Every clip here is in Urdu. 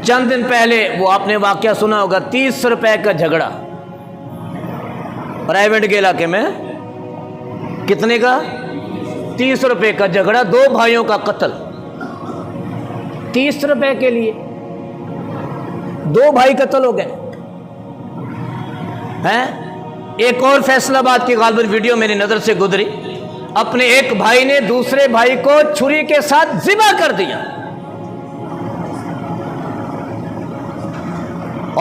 چند دن پہلے وہ آپ نے واقعہ سنا ہوگا، 30 روپے کا جھگڑا پرائیویٹ کے علاقے میں، کتنے کا؟ 30 روپے کا جھگڑا، 2 بھائیوں کا قتل 30 روپے کے لیے، 2 بھائی قتل ہو گئے ہیں۔ ایک اور فیصل آباد کی غالباً ویڈیو میری نظر سے گزری، اپنے ایک بھائی نے دوسرے بھائی کو چھری کے ساتھ ذبح کر دیا،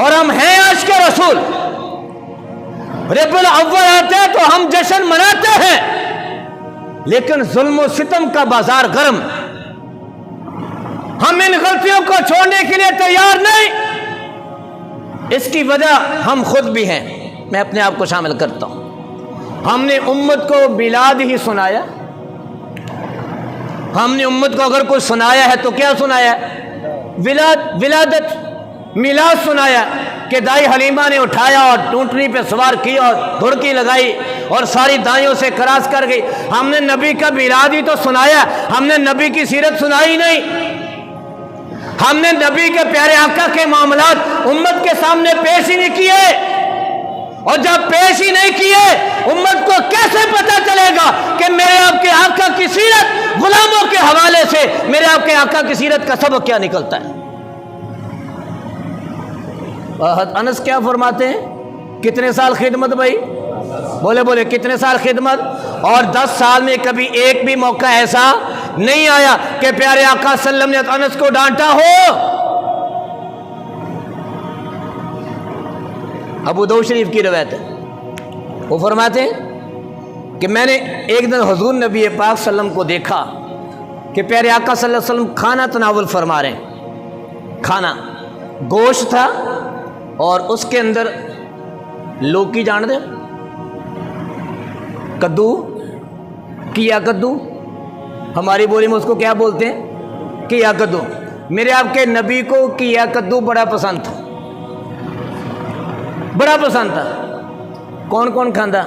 اور ہم ہیں عاشق رسول، ربیع الاول آتے ہیں تو ہم جشن مناتے ہیں، لیکن ظلم و ستم کا بازار گرم، ہم ان غلطیوں کو چھوڑنے کے لیے تیار نہیں۔ اس کی وجہ ہم خود بھی ہیں، میں اپنے آپ کو شامل کرتا ہوں۔ ہم نے امت کو میلاد ہی سنایا، ہم نے امت کو اگر کوئی سنایا ہے تو کیا سنایا ہے؟ ولادت، میلاد سنایا کہ دائی حلیمہ نے اٹھایا اور اونٹنی پہ سوار کی اور دھڑکی لگائی اور ساری دائیوں سے کراس کر گئی۔ ہم نے نبی کا میلاد ہی تو سنایا، ہم نے نبی کی سیرت سنائی نہیں، ہم نے نبی کے پیارے آقا کے معاملات امت کے سامنے پیش ہی نہیں کیے، اور جب پیش ہی نہیں کیے امت کو کیسے پتہ چلے گا کہ میرے آپ کے آقا کی سیرت غلاموں کے حوالے سے میرے آپ کے آقا کی سیرت کا سبق کیا نکلتا ہے؟ انس کیا فرماتے ہیں؟ کتنے سال خدمت بھائی؟ بولے کتنے سال خدمت؟ اور 10 سال میں کبھی ایک بھی موقع ایسا نہیں آیا کہ پیارے آقا صلی اللہ علیہ وسلم نے انس کو ڈانٹا ہو۔ ابو داؤد شریف کی روایت ہے، وہ فرماتے ہیں کہ میں نے ایک دن حضور نبی پاک صلی اللہ علیہ وسلم کو دیکھا کہ پیارے آقا صلی اللہ علیہ وسلم کھانا تناول فرما رہے ہیں، کھانا گوشت تھا اور اس کے اندر لوکی، جان دے کدو، کیا کدو، ہماری بولی میں اس کو کیا بولتے ہیں؟ کیا کدو۔ میرے آپ کے نبی کو کیا کدو بڑا پسند تھا، بڑا پسند تھا۔ کون کون کھاندہ؟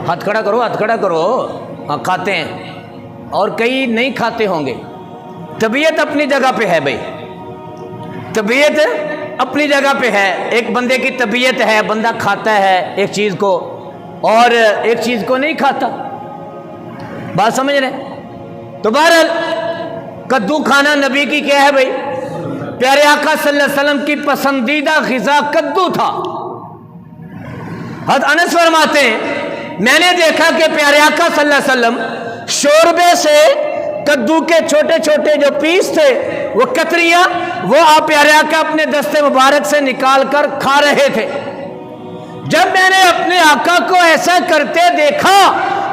ہاتھ کھڑا کرو، ہاتھ کھڑا کرو۔ ہاں کھاتے ہیں، اور کئی نہیں کھاتے ہوں گے۔ طبیعت اپنی جگہ پہ ہے بھائی، طبیعت اپنی جگہ پہ ہے۔ ایک بندے کی طبیعت ہے، بندہ کھاتا ہے ایک چیز کو اور ایک چیز کو نہیں کھاتا، بات سمجھ رہے؟ تو بہرحال کدو کھانا نبی کی کیا ہے بھائی؟ پیارے آقا صلی اللہ علیہ وسلم کی پسندیدہ غذا کدو تھا۔ حضرت انس فرماتے ہیں میں نے دیکھا کہ پیارے آقا صلی اللہ علیہ وسلم شوربے سے کدو کے چھوٹے چھوٹے جو پیس تھے، وہ کتریاں، وہ آپ پیارے آقا اپنے دستے مبارک سے نکال کر کھا رہے تھے۔ جب میں نے اپنے آقا کو ایسا کرتے دیکھا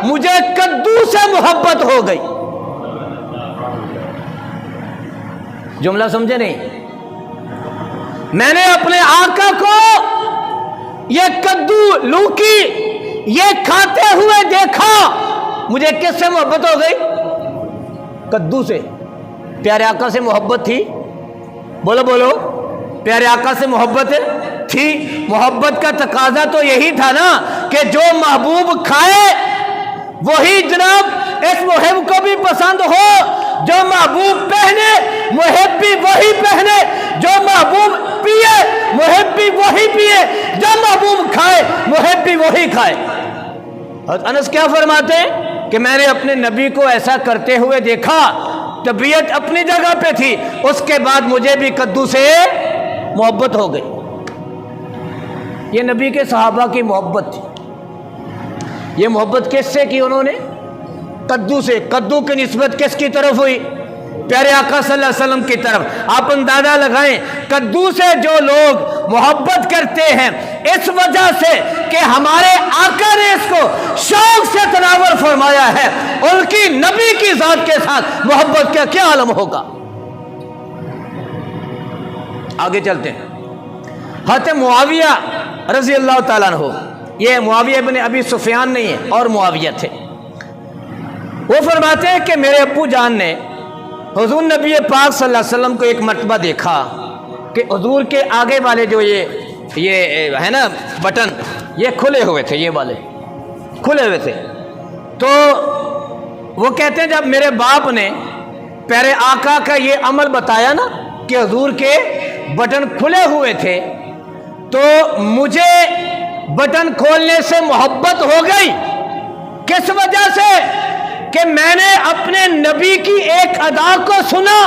مجھے کدو سے محبت ہو گئی۔ جملہ سمجھے نہیں؟ میں نے اپنے آقا کو یہ کدو، لوکی، یہ کھاتے ہوئے دیکھا، مجھے کس سے محبت ہو گئی؟ کدو سے۔ پیارے آقا سے محبت تھی؟ بولو پیارے آقا سے محبت تھی؟ محبت کا تقاضا تو یہی تھا نا کہ جو محبوب کھائے وہی جناب اس محب کو بھی پسند ہو، جو محبوب پہنے محب بھی وہی پہنے، جو محبوب پیے محب بھی وہی پیے، جو محبوب کھائے محب بھی وہی کھائے۔ حضرت انس کیا فرماتے ہیں کہ میں نے اپنے نبی کو ایسا کرتے ہوئے دیکھا، طبیعت اپنی جگہ پہ تھی، اس کے بعد مجھے بھی کدو سے محبت ہو گئی۔ یہ نبی کے صحابہ کی محبت تھی۔ یہ محبت کس سے کی انہوں نے؟ کدو سے۔ کدو کی نسبت کس کی طرف ہوئی؟ پیارے آقا صلی اللہ علیہ وسلم کی طرف۔ آپ اندازہ لگائیں کدو سے جو لوگ محبت کرتے ہیں اس وجہ سے کہ ہمارے آقا نے اس کو شوق سے تناول فرمایا ہے، ان کی نبی کی ذات کے ساتھ محبت کا کیا عالم ہوگا۔ آگے چلتے ہیں۔ حضرت معاویہ رضی اللہ تعالیٰ عنہ، یہ معاویہ ابن ابی سفیان نہیں ہے اور معاویہ تھے، وہ فرماتے ہیں کہ میرے ابو جان نے حضور نبی پاک صلی اللہ علیہ وسلم کو ایک مرتبہ دیکھا کہ حضور کے آگے والے جو یہ ہے نا بٹن، یہ کھلے ہوئے تھے، یہ والے کھلے ہوئے تھے۔ تو وہ کہتے ہیں جب میرے باپ نے پیارے آقا کا یہ عمل بتایا نا کہ حضور کے بٹن کھلے ہوئے تھے تو مجھے بٹن کھولنے سے محبت ہو گئی. کس وجہ سے؟ کہ میں نے اپنے نبی کی ایک ادا کو سنا.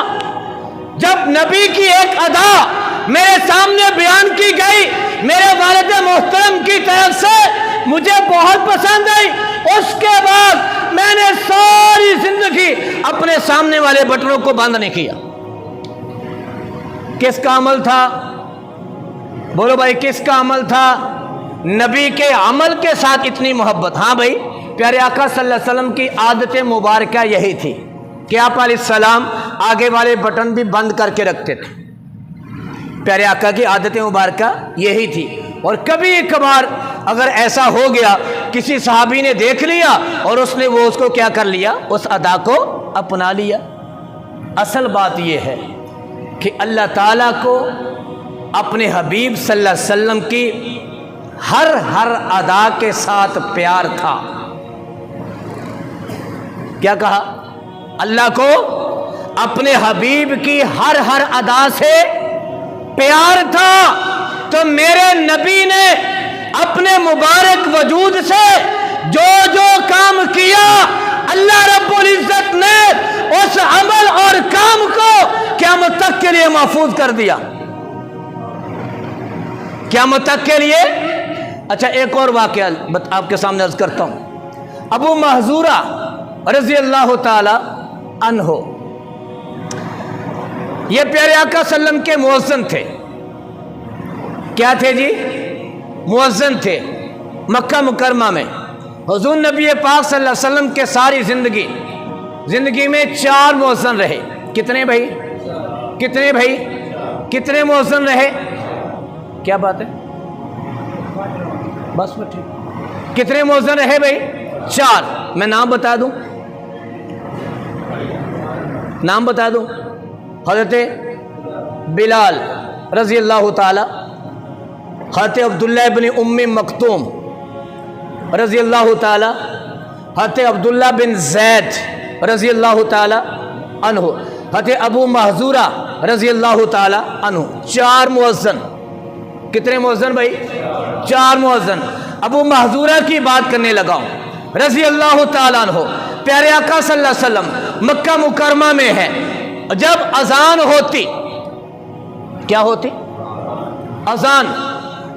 جب نبی کی ایک ادا میرے سامنے بیان کی گئی میرے والد محترم کی طرف سے, مجھے بہت پسند آئی. اس کے بعد میں نے ساری زندگی اپنے سامنے والے بٹنوں کو بند نہیں کیا. کس کا عمل تھا؟ بولو بھائی, کس کا عمل تھا؟ نبی کے عمل کے ساتھ اتنی محبت. ہاں بھائی, پیارے آقا صلی اللہ علیہ وسلم کی عادت مبارکہ یہی تھی کہ آپ علیہ السلام آگے والے بٹن بھی بند کر کے رکھتے تھے. پیارے آقا کی عادت مبارکہ یہی تھی. اور کبھی کبھار اگر ایسا ہو گیا کسی صحابی نے دیکھ لیا اور اس نے اس کو کیا کر لیا, اس ادا کو اپنا لیا. اصل بات یہ ہے کہ اللہ تعالیٰ کو اپنے حبیب صلی اللہ علیہ وسلم کی ہر ادا کے ساتھ پیار تھا. کیا کہا؟ اللہ کو اپنے حبیب کی ہر ادا سے پیار تھا. تو میرے نبی نے اپنے مبارک وجود سے جو کام کیا, اللہ رب العزت نے اس عمل اور کام کو قیامت تک کے لیے محفوظ کر دیا. قیامت تک کے لیے. اچھا, ایک اور واقعہ آپ کے سامنے عرض کرتا ہوں. ابو محذورہ رضی اللہ تعالی عنہ, یہ پیارے آقا صلی اللہ علیہ وسلم کے مؤذن تھے. کیا تھے جی؟ مؤذن تھے. مکہ مکرمہ میں حضور نبی پاک صلی اللہ علیہ وسلم کے ساری زندگی میں 4 مؤذن رہے. کتنے بھائی؟ کتنے بھائی؟ کتنے مؤذن رہے؟ کیا بات ہے؟ بس ٹھیک. کتنے مؤذن رہے بھائی؟ 4. میں نام بتا دوں, نام بتا دوں. حضرت بلال رضی اللہ تعالی, حضرت عبداللہ ابن ام مکتوم رضی اللہ تعالی, حضرت عبداللہ بن زید رضی اللہ تعالی عنہ, حضرت ابو محذورہ رضی اللہ تعالی عنہ. 4 مؤذن. کتنے مؤذن بھائی؟ 4 مؤذن. ابو محذورہ کی بات کرنے لگا ہوں رضی اللہ تعالیٰ عنہ. پیارے آقا صلی اللہ علیہ وسلم مکہ مکرمہ میں ہے. جب اذان ہوتی, کیا ہوتی؟ اذان.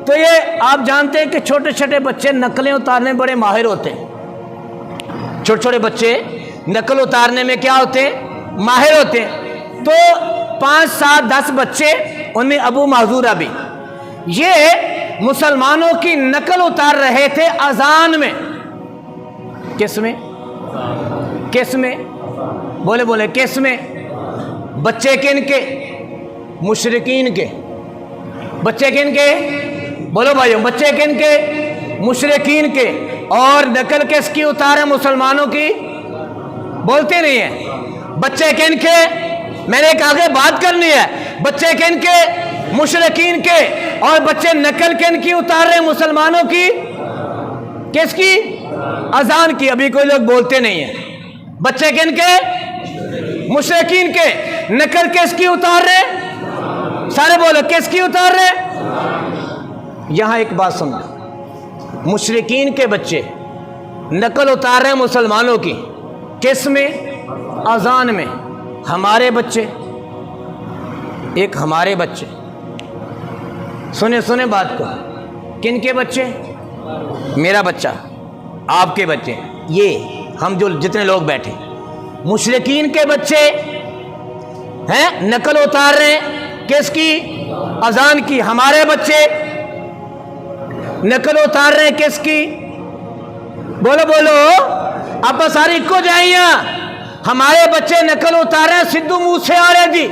تو یہ آپ جانتے ہیں کہ چھوٹے چھوٹے بچے نقلیں اتارنے بڑے ماہر ہوتے ہیں. چھوٹے چھوٹے بچے نقل اتارنے میں کیا ہوتے ہیں؟ ماہر ہوتے ہیں. تو 5 7 10 بچے, ان میں ابو محذورہ بھی, یہ مسلمانوں کی نقل اتار رہے تھے اذان میں. کس میں؟ کس میں؟ بولے کس میں؟ بچے کن کے؟ مشرکین کے. بچے کن کے؟ بولو بھائیو, بچے کن کے؟ مشرکین کے. اور نقل کس کی اتارے؟ مسلمانوں کی. بولتے نہیں ہیں. بچے کن کے؟ میں نے ایک آگے بات کرنی ہے. بچے کن کے؟ مشرکین کے. اور بچے نقل کن کی اتار رہے؟ مسلمانوں کی. کس کی؟ اذان کی. ابھی کوئی لوگ بولتے نہیں ہیں. بچے کن کے؟ مشرکین کے. نقل کس کی اتار رہے؟ سارے بولو, کس کی اتار رہے؟ یہاں ایک بات سمجھو, مشرکین کے بچے نقل اتار رہے ہیں مسلمانوں کی. کس میں؟ اذان میں. ہمارے بچے, ایک ہمارے بچے, سنے بات کو, کن کے بچے؟ میرا بچہ, آپ کے بچے, یہ ہم جو جتنے لوگ بیٹھے. مشرکین کے بچے ہیں نقل اتار رہے ہیں کس کی؟ اذان کی. ہمارے بچے نقل اتار رہے ہیں کس کی؟ بولو آپ ساری کو جائیے. ہمارے بچے نقل اتار رہے ہیں سدھو موسے والے جی,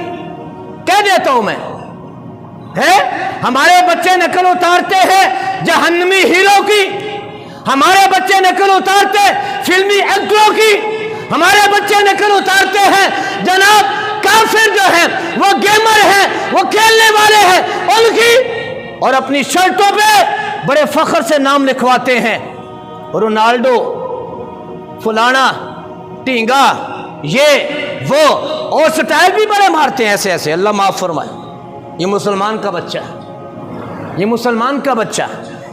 کہہ دیتا ہوں میں, ہے ہمارے بچے نقل اتارتے ہیں جہنمی ہیرو کی. ہمارے بچے نقل اتارتے فلمی ایکٹروں کی. ہمارے بچے نقل اتارتے ہیں جناب کافر جو ہیں وہ گیمر ہیں, وہ کھیلنے والے ہیں, ان کی. اور اپنی شرٹوں پہ بڑے فخر سے نام لکھواتے ہیں, رونالڈو, فلانا, ٹینگا, یہ وہ. اور سٹائل بھی بڑے مارتے ہیں ایسے ایسے، اللہ معاف فرمائے۔ یہ مسلمان کا بچہ ہے، یہ مسلمان کا بچہ،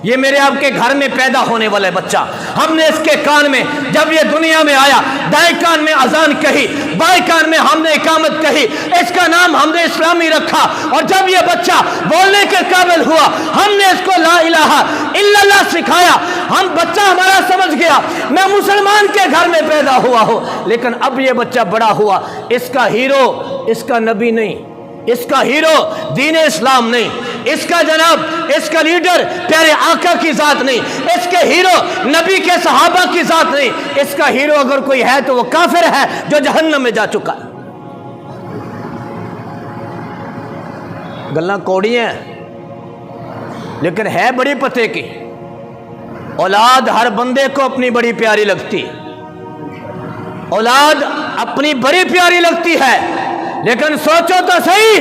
یہ میرے آپ کے گھر میں پیدا ہونے والا بچہ، ہم نے اس کے کان میں جب یہ دنیا میں آیا دائیں کان میں اذان کہی، بائیں کان میں ہم نے اقامت کہی، اس کا نام ہم نے اسلامی رکھا، اور جب یہ بچہ بولنے کے قابل ہوا ہم نے اس کو لا الہ الا اللہ سکھایا، ہم بچہ ہمارا سمجھ گیا میں مسلمان کے گھر میں پیدا ہوا ہوں۔ لیکن اب یہ بچہ بڑا ہوا، اس کا ہیرو اس کا نبی نہیں، اس کا ہیرو دین اسلام نہیں، اس کا جناب اس کا لیڈر پیارے آقا کی ذات نہیں، اس کے ہیرو نبی کے صحابہ کی ذات نہیں، اس کا ہیرو اگر کوئی ہے تو وہ کافر ہے جو جہنم میں جا چکا ہے۔ گلاں کوڑی ہیں لیکن ہے بڑی پتے کی۔ اولاد ہر بندے کو اپنی بڑی پیاری لگتی ہے، اولاد اپنی بڑی پیاری لگتی ہے، لیکن سوچو تو صحیح،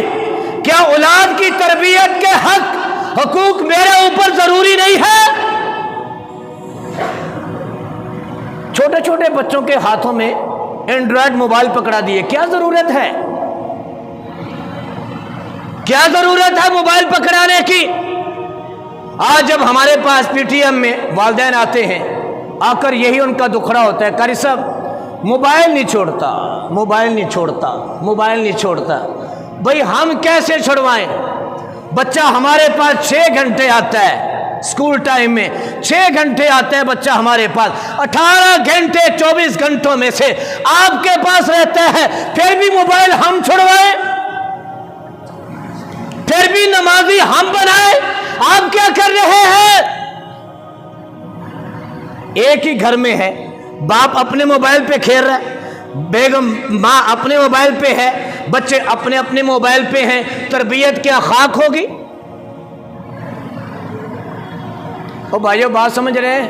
کیا اولاد کی تربیت کے حقوق میرے اوپر ضروری نہیں ہے؟ چھوٹے چھوٹے بچوں کے ہاتھوں میں اینڈرائڈ موبائل پکڑا دیے، کیا ضرورت ہے؟ کیا ضرورت ہے موبائل پکڑانے کی؟ آج جب ہمارے پاس پی ٹی ایم میں والدین آتے ہیں، آ کر یہی ان کا دکھڑا ہوتا ہے، قاری صاحب موبائل نہیں چھوڑتا، موبائل نہیں چھوڑتا، موبائل نہیں چھوڑتا۔ بھئی ہم کیسے چھڑوائیں؟ بچہ ہمارے پاس 6 گھنٹے آتا ہے، سکول ٹائم میں 6 گھنٹے آتا ہے بچہ ہمارے پاس، 18 گھنٹے 24 گھنٹوں میں سے آپ کے پاس رہتا ہے، پھر بھی موبائل ہم چھڑوائیں، پھر بھی نمازی ہم بنائیں؟ آپ کیا کر رہے ہیں؟ ایک ہی گھر میں ہے، باپ اپنے موبائل پہ کھیل رہا ہے، بیگم ماں اپنے موبائل پہ ہے، بچے اپنے اپنے موبائل پہ ہیں، تربیت کیا خاک ہوگی؟ او بھائیو بات سمجھ رہے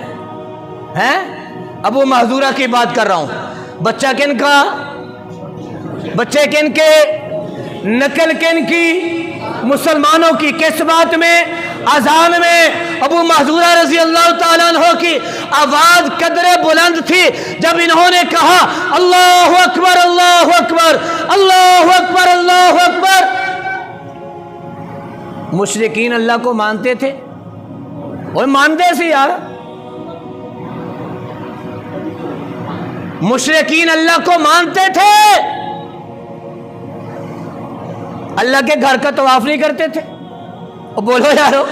ہیں؟ ابو محذورہ کی بات کر رہا ہوں۔ بچہ کن کا؟ بچے کن کے؟ نقل کن کی؟ مسلمانوں کی۔ کس بات میں؟ اذان میں۔ ابو محذورہ رضی اللہ تعالیٰ عنہ کی آواز قدرے بلند تھی، جب انہوں نے کہا اللہ اکبر اللہ اکبر اللہ اکبر اللہ اکبر۔ مشرکین اللہ کو مانتے تھے، وہ مانتے سی یار، مشرکین اللہ کو مانتے تھے، اللہ کے گھر کا طواف نہیں کرتے تھے۔ اور بولو یارو،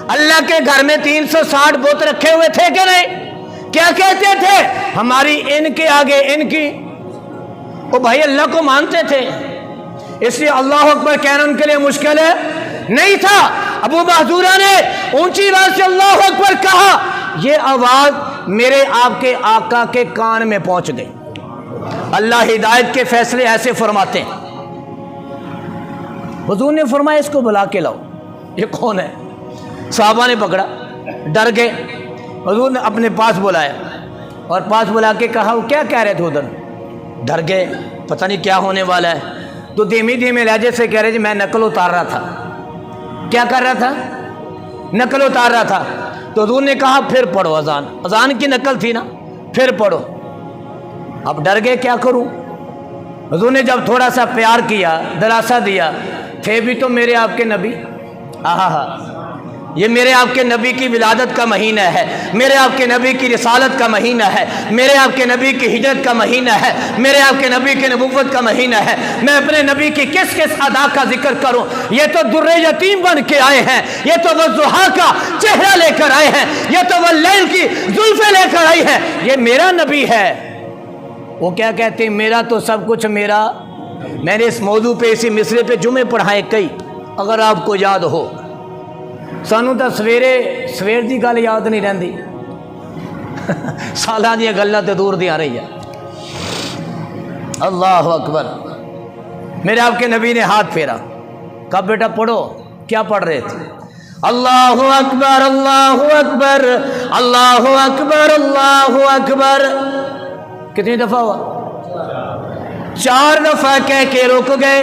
اللہ کے گھر میں 360 بت رکھے ہوئے تھے کہ نہیں؟ کیا کہتے تھے؟ ہماری ان کے آگے ان کی۔ وہ بھائی اللہ کو مانتے تھے، اس لیے اللہ اکبر کہنا ان کے لیے مشکل ہے نہیں تھا۔ ابو محذورہ نے اونچی آواز سے اللہ اکبر کہا، یہ آواز میرے آپ کے آقا کے کان میں پہنچ گئی۔ اللہ ہدایت کے فیصلے ایسے فرماتے ہیں۔ حضور نے فرمایا اس کو بلا کے لاؤ، یہ کون ہے؟ صحابہ نے پکڑا، ڈر گئے، حضور نے اپنے پاس بلایا اور پاس بلا کے کہا وہ کیا کہہ رہے تھے؟ ادھر ڈر گئے، پتہ نہیں کیا ہونے والا ہے، تو دھیمی دھیمے لہجے سے کہہ رہے جی میں نقل اتار رہا تھا۔ کیا کر رہا تھا؟ نقل اتار رہا تھا۔ تو حضور نے کہا پھر پڑھو اذان، اذان کی نقل تھی نا، پھر پڑھو۔ اب ڈر گئے کیا کروں؟ حضور نے جب تھوڑا سا پیار کیا، دلاسا دیا، تھے بھی تو میرے آپ کے نبی، یہ میرے آپ کے نبی کی ولادت کا مہینہ ہے، میرے آپ کے نبی کی رسالت کا مہینہ ہے، میرے آپ کے نبی کی ہجرت کا مہینہ ہے، میرے آپ کے نبی کی نبوت کا مہینہ ہے، میں اپنے نبی کی کس کس ادا کا ذکر کروں؟ یہ تو در یتیم بن کے آئے ہیں، یہ تو والضحیٰ کا چہرہ لے کر آئے ہیں، یہ تو واللیل کی زلفیں لے کر آئی ہیں، یہ میرا نبی ہے۔ وہ کیا کہتے ہیں؟ میرا تو سب کچھ میرا۔ میں نے اس موضوع پہ اسی مصرے پہ جمعے پڑھائے کئی، اگر آپ کو یاد ہو۔ سانو تو سویر دی گل یاد نہیں رہندی، سالاں دی گلاں تے دور دی آ رہی ہے۔ اللہ اکبر۔ میرے آپ کے نبی نے ہاتھ پھیرا، کہا بیٹا پڑھو۔ کیا پڑھ رہے تھے؟ اللہ اکبر اللہ اکبر اللہ اکبر اللہ اکبر۔ کتنی دفعہ ہوا؟ 4 دفعہ کہہ کے رک گئے۔